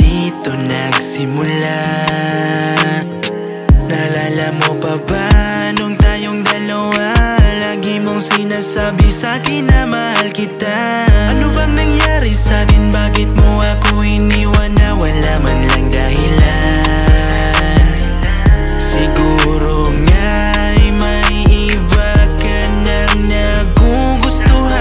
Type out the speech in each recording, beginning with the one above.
dito nagsimula? Naalala mo pa ba nung tayong dalawa? Lagi mong sinasabi sa'kin na mahal kita. Ano bang nangyari sa'tin? Bakit mo ako iniwan na wala man lang dahilan? Siguro nga'y may iba ka nang nagugustuhan.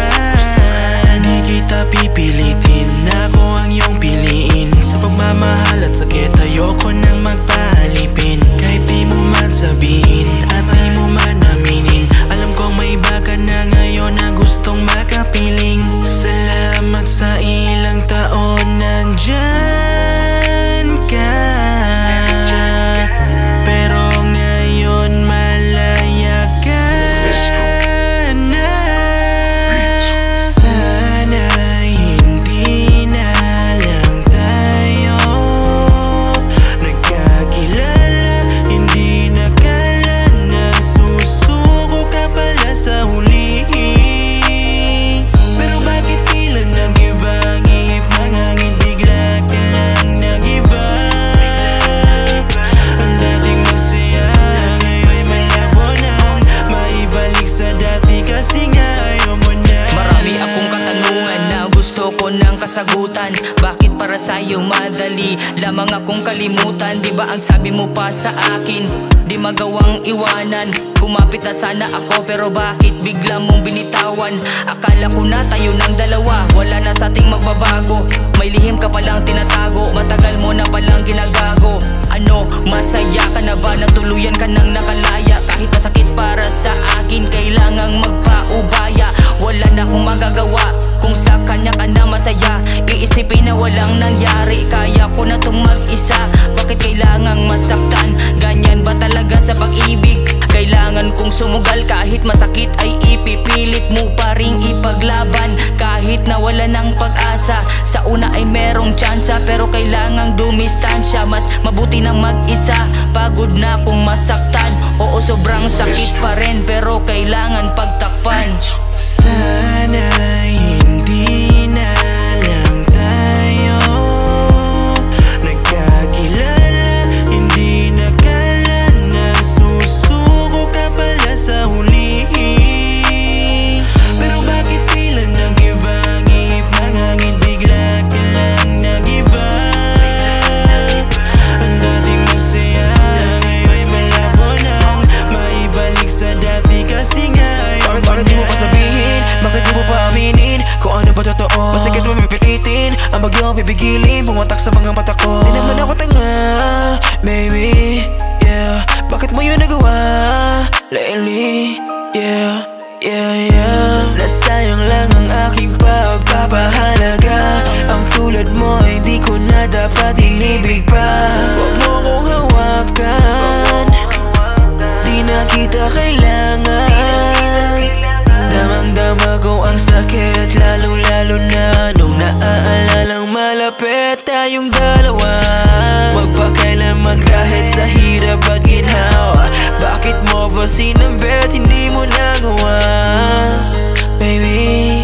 Di kita pipilitin, ako ang iyong piliin. Sa pagmamahal at sakit ayoko nang magpaalipin. Kahit di mo man sabihin at di mo man aminin, alam kong may iba ka na ngayon na gustong makapiling. Salamat sa ilang taon nandyan ka, pero ngayon malaya ka na. Sana'y hindi na lang tayo nagkakilala. Hindi nakala na susuko ka pala sa huli. Pero bakit tila nag-iba ang ihip ng hangin? Bigla ka lang nag-iba. Ang dating masaya ngayon'y malabo nang maibalik sa dati kasi nga ayaw mo na. Marami akong katanungan na gusto ko ng kasagutan. Bakit para sa'yo madali lamang akong kalimutan? Di ba ang sabi mo pa sa akin, di magawang iwanan? Kumapit na sana ako pero bakit bigla mong binitawan? Akala ko na tayo ng dalawa, wala na sa ating magbabago. May lihim ka palang tinatago, matagal mo na palang ginagago. Ano, masaya ka na ba na tuluyan ka nang nakalaya? Kahit masakit para sa akin, kailangang magpaubaya. Wala na akong magagawa kung sa kanya ka na masaya. Iisipin na walang nangyari, kaya ko na itong mag-isa. Bakit kailangang masaktan? Ganyan ba talaga sa pag-ibig? Kailangan kong sumugal kahit masakit ay ipipilit mo pa ring ipaglaban. Kahit na wala ng pag-asa, sa una ay merong tsansa, pero kailangang dumistansya. Mas mabuti nang mag-isa, pagod na akong masaktan. Oo, sobrang sakit pa rin, pero kailangan pagtakpan. Sana'y hindi na lang tayo nagkakilala. Hindi nakala na susuko ka pala sa huli. Pero bakit tila nag-iba ang ihip ng hangin? Bigla ka lang nag-iba. Ang dating masaya ngayon'y malabo nang maibalik sa dati kasi nga ayaw mo na. Bakit di mo pa sabihin? Bakit di mo pa aminin kung ano ba totoo? Masakit mo pipilitin, ang bagyong pipigilin, bumatak sa mga mata ko. Di naman ako tanga, baby, yeah. Bakit mo yun nagawa lately? Yeah, yeah, yeah. Nasayang lang ang aking pagpapahalaga. Ang tulad mo hindi ko na dapat inibig pa. Huwag mo kong hawakan, di na kita kailangan. Damang-dama ko ang sakit, lalong-lalo na nung naaalala malapit tayong dalawa. Wag pa kailanman kahit sa hirap at ginhawa. Bakit mo ba sinambit, hindi mo nagawa, baby?